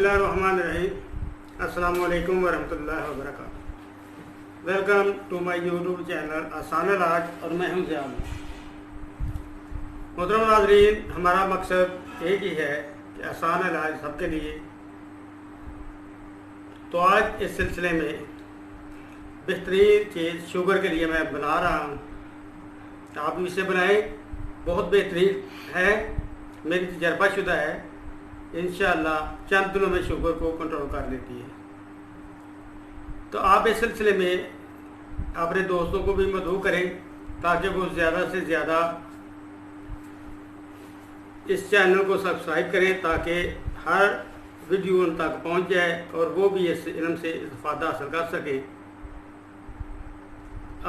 बिस्मिल्लाहिर्रहमानिर्रहीम। अस्सलामु अलैकुम वरहमतुल्लाहि वबरकातुहू। Welcome to my YouTube channel आसान इलाज और मैं हूं ज़ियाद। मोहतरम नाज़रीन, हमारा मकसद एक ही है कि आसान इलाज सबके लिए। तो आज इस सिलसिले में बेहतरीन चीज़ शुगर के लिए मैं बना रहा हूँ। आप भी इसे बनाएं, बहुत बेहतरीन है, मेरी तजर्बाशुदा है। इंशाअल्लाह चंद दिनों में शुगर को कंट्रोल कर लेती है। तो आप इस सिलसिले में अपने दोस्तों को भी मदऊ करें ताकि वो ज़्यादा से ज़्यादा इस चैनल को सब्सक्राइब करें ताकि हर वीडियो उन तक पहुंच जाए और वो भी इस इल्म से इस्तेफादा हासिल कर सकें।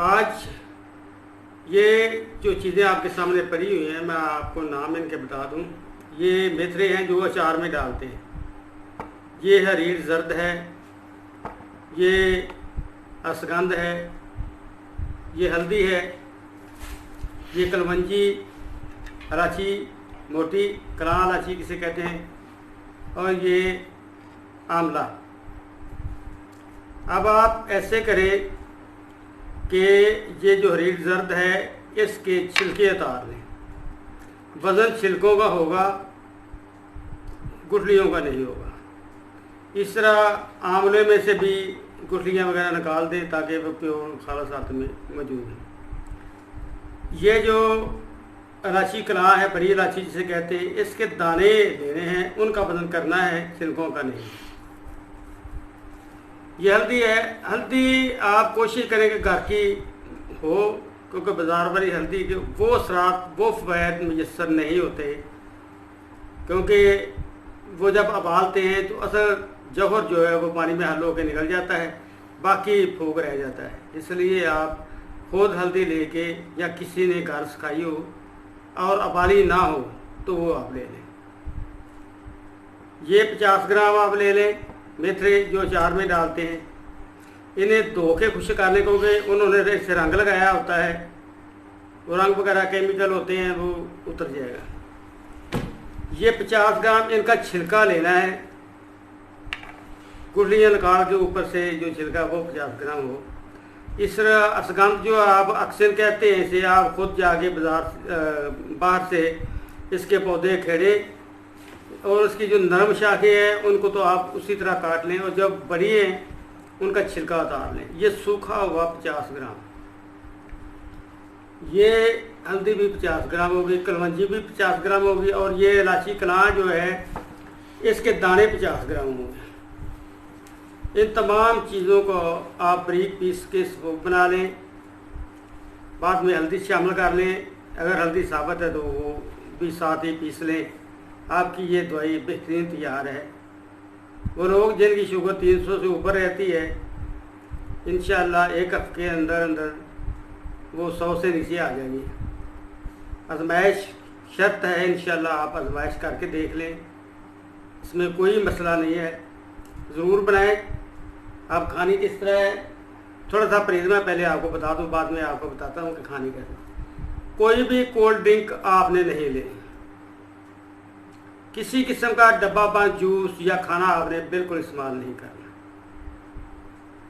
आज ये जो चीज़ें आपके सामने पड़ी हुई हैं, मैं आपको नाम इनके बता दूं। ये मेथरे हैं जो अचार में डालते हैं। ये हरीर जर्द है, ये असगंध है, ये हल्दी है, ये कलवंजी इलायची, मोटी कलां इलायची किसे कहते हैं, और ये आंवला। अब आप ऐसे करें कि ये जो हरीर जर्द है इसके छिलके उतार लें। वज़न छिलकों का होगा, गुठलियों का नहीं होगा। इस तरह आंवले में से भी गुठलियाँ वगैरह निकाल दें ताकि वो प्योर खालसात में मौजूद हैं। ये जो इलायची कलां है, बड़ी इलायची जिसे कहते हैं, इसके दाने लेने हैं, उनका वज़न करना है, छिलकों का नहीं। ये हल्दी है। हल्दी आप कोशिश करें कि घर की हो, क्योंकि बाज़ार वाली हल्दी के वो असरात, वो फ़वाइद मुयस्सर नहीं होते, क्योंकि वो जब उबालते हैं तो असर जौहर जो है वो पानी में हल होकर निकल जाता है, बाकी फूक रह जाता है। इसलिए आप खुद हल्दी लेके या किसी ने घर सिखाई हो और उबाली ना हो तो वो आप ले लें। ये 50 ग्राम आप ले लें। मेथरे जो अचार में डालते हैं, इन्हें धो के खुश करने को गए, उन्होंने इससे रंग लगाया होता है, वो रंग वगैरह केमिकल होते हैं, वो उतर जाएगा। ये 50 ग्राम इनका छिलका लेना है, गुठलियाँ निकाल के ऊपर से जो छिलका वो 50 ग्राम हो। इस असगंध जो आप अक्सर कहते हैं, इसे आप खुद जाके बाहर से इसके पौधे खेड़े और उसकी जो नरम शाखें हैं उनको तो आप उसी तरह काट लें, और जब बड़ी हैं उनका छिलका उतार लें। ये सूखा हुआ 50 ग्राम। ये हल्दी भी 50 ग्राम होगी, कलवंजी भी 50 ग्राम होगी, और ये इलायची कलां जो है इसके दाने 50 ग्राम होंगे। इन तमाम चीज़ों को आप बारीक पीस के स्मोक बना लें, बाद में हल्दी शामिल कर लें। अगर हल्दी साबित है तो वो भी साथ ही पीस लें। आपकी ये दवाई बेहतरीन तैयार है। वो लोग जिनकी शुगर 300 से ऊपर रहती है, इंशाअल्लाह एक हफ्ते के अंदर अंदर वो 100 से नीचे आ जाएगी। आजमाइश शर्त है, इंशाअल्लाह आप आजमाइश करके देख लें, इसमें कोई मसला नहीं है। ज़रूर बनाएं। आप खानी किस तरह है, थोड़ा सा परहेज़ में पहले आपको बता दूं, बाद में आपको बताता हूँ कि खानी कैसे। कोई भी कोल्ड ड्रिंक आपने नहीं लेनी, किसी किस्म का डब्बा बंद जूस या खाना आपने बिल्कुल इस्तेमाल नहीं करना।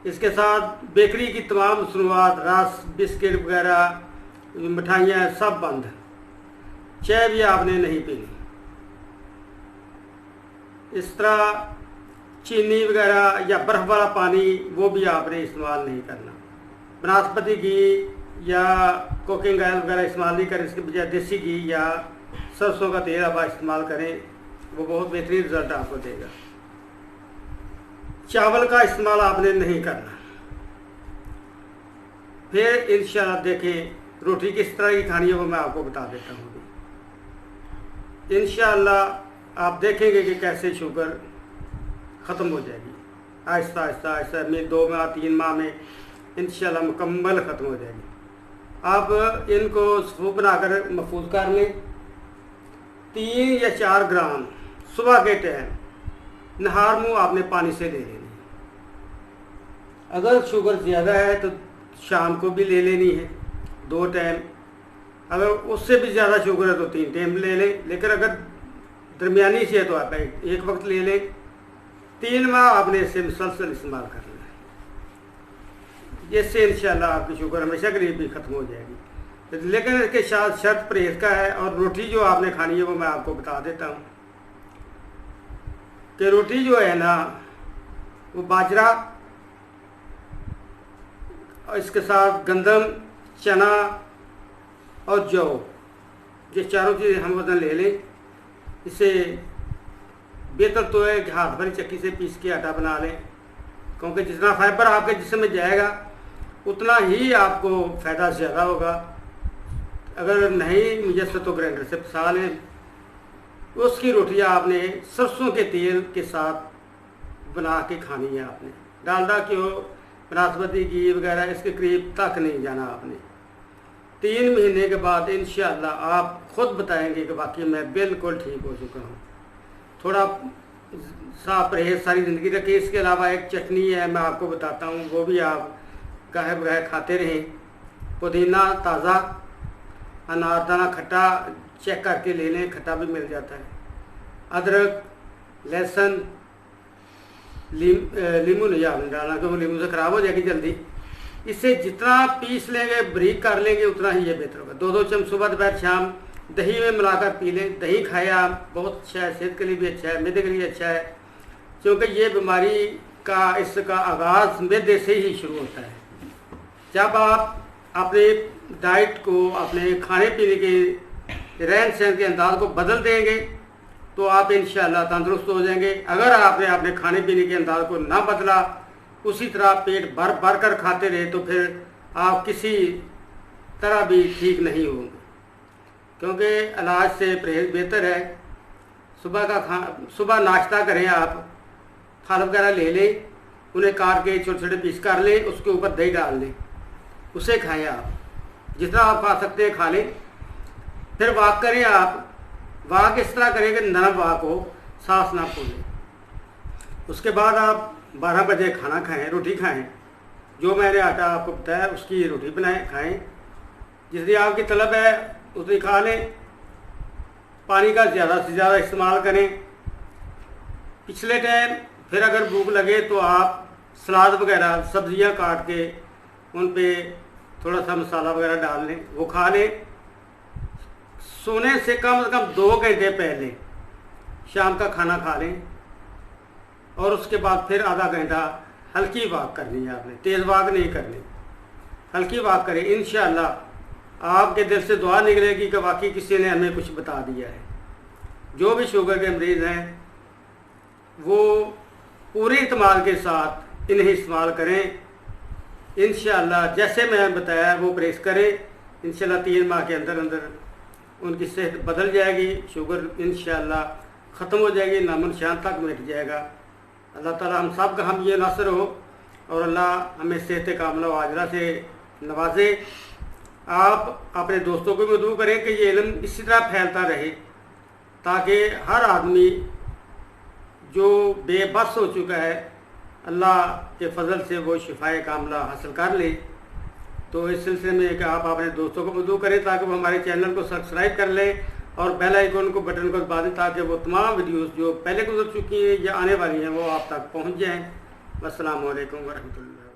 इसके साथ बेकरी की तमाम मसनूआत, रस, बिस्किट वगैरह, मिठाइयाँ सब बंद। चाय भी आपने नहीं पीनी। इस तरह चीनी वगैरह या बर्फ़ वाला पानी वो भी आपने इस्तेमाल नहीं करना। वनस्पति घी या कुकिंग ऑयल वगैरह इस्तेमाल नहीं करें, इसके बजाय देसी घी या सरसों का तेल आप इस्तेमाल करें, वो बहुत बेहतरीन रिजल्ट आपको देगा। चावल का इस्तेमाल आपने नहीं करना। फिर इंशाअल्लाह देखें रोटी किस तरह की खानी है, वो मैं आपको बता देता हूँ। इंशाअल्लाह आप देखेंगे कि कैसे शुगर ख़त्म हो जाएगी, आहिस्ता आहिस्ता आहिस्ता में 2 माह 3 माह में इंशाअल्लाह मुकम्मल ख़त्म हो जाएगी। आप इनको सूप बनाकर महफूज कर लें। 3 या 4 ग्राम सुबह के टाइम नहार मुँह आपने पानी से ले लेनी। अगर शुगर ज़्यादा है तो शाम को भी ले लेनी है 2 टाइम। अगर उससे भी ज़्यादा शुगर है तो 3 टाइम ले लें। लेकिन अगर दरमियानी से है तो आप एक वक्त ले लें। 3 माह आपने इसे मुसलसल इस्तेमाल करना है, जिससे इंशाल्लाह आपकी शुगर हमेशा के लिए भी ख़त्म हो जाएगी। लेकिन इसके साथ शर्त परहेज़ का है। और रोटी जो आपने खानी है वो मैं आपको बता देता हूँ कि रोटी जो है ना वो बाजरा और इसके साथ गंदम, चना और जौ, ये चारों चीज़ें हम वजन ले लें। इसे बेहतर तो है कि हाथ भरी चक्की से पीस के आटा बना लें, क्योंकि जितना फाइबर आपके जिस्म में जाएगा उतना ही आपको फ़ायदा ज़्यादा होगा। अगर नहीं मुयस्सर तो ग्राइंडर से पिसा लें। उसकी रोटियां आपने सरसों के तेल के साथ बना के खानी है। आपने डालडा घ्यो, बनास्पति घी वगैरह इसके करीब तक नहीं जाना आपने। 3 महीने के बाद इंशाअल्लाह आप ख़ुद बताएंगे कि वाकई मैं बिल्कुल ठीक हो चुका हूँ। थोड़ा सा परहेज सारी ज़िंदगी रखिए। इसके अलावा एक चटनी है, मैं आपको बताता हूँ, वो भी आप गाहे बगाहे खाते रहें। पुदीना ताज़ा, अनारदाना खट्टा चेक करके ले लें, खट्टा भी मिल जाता है। अदरक, लहसुन, लीमू नहीं आपने डालना क्योंकि लीमू से ख़राब हो जाएगी जल्दी। इसे जितना पीस लेंगे, बारीक कर लेंगे, उतना ही ये बेहतर होगा। 2-2 चम्मच सुबह दोपहर शाम दही में मिलाकर पी लें। दही खाएं आप, बहुत अच्छा है, सेहत के लिए भी अच्छा है, मैदे के लिए अच्छा है, क्योंकि ये बीमारी का इसका आगाज़ मैदे से ही शुरू होता है। जब आप अपने डाइट को, अपने खाने पीने के रहन सहन के अंदाज को बदल देंगे तो आप इंशाअल्लाह तंदुरुस्त हो जाएंगे। अगर आपने अपने खाने पीने के अंदाज को ना बदला, उसी तरह पेट भर भर कर खाते रहे, तो फिर आप किसी तरह भी ठीक नहीं होंगे, क्योंकि इलाज से परहेज बेहतर है। सुबह नाश्ता करें आप, फल वगैरह ले लें, उन्हें काट के छोटे छोटे पीस कर लें, उसके ऊपर दही डाल लें, उसे खाएं आप, जितना आप खा सकते हैं खा लें। फिर वॉक करें आप। वॉक इस तरह करें कि नरम वॉक हो, सांस ना फूले। उसके बाद आप 12 बजे खाना खाएं, रोटी खाएं। जो मैंने आटा आपको बताया उसकी रोटी बनाएं, खाएं। जितनी आपकी तलब है उतनी खा लें। पानी का ज़्यादा से ज़्यादा इस्तेमाल करें। पिछले टाइम फिर अगर भूख लगे तो आप सलाद वगैरह, सब्जियां काट के उन पे थोड़ा सा मसाला वगैरह डाल लें, वो खा लें। सोने से कम 2 घंटे पहले शाम का खाना खा लें। और उसके बाद फिर आधा घंटा हल्की वॉक करनी है आपने, तेज़ वॉक नहीं करनी, हल्की वॉक करें। इंशाअल्लाह आपके दिल से दुआ निकलेगी कि वाकई किसी ने हमें कुछ बता दिया है। जो भी शुगर के मरीज़ हैं वो पूरे इत्मीनान के साथ इन्हें इस्तेमाल करें। इंशाअल्लाह जैसे मैं बताया वो परहेज़ करें। इंशाअल्लाह 3 माह के अंदर अंदर उनकी सेहत बदल जाएगी, शुगर इंशाअल्लाह ख़त्म हो जाएगी, नामो निशान तक मिट जाएगा। अल्लाह ताला हम सब का हम ये नासर हो और अल्लाह हमें सेहत कामला व आजरा से नवाजे। आप अपने दोस्तों को भी दुआ करें कि ये इल्म इसी तरह फैलता रहे, ताकि हर आदमी जो बेबस हो चुका है अल्लाह के फजल से वो शिफाए कामला हासिल कर ले। तो इस सिलसिले में कि आप अपने दोस्तों को मदऊ करें ताकि वो हमारे चैनल को सब्सक्राइब कर लें और बेल आइकन को बटन को दबा दें, ताकि वो तमाम वीडियोस जो पहले गुजर चुकी हैं या आने वाली हैं वो आप तक पहुंच जाएं। अस्सलामु अलैकुम वरहमतुल्लाह।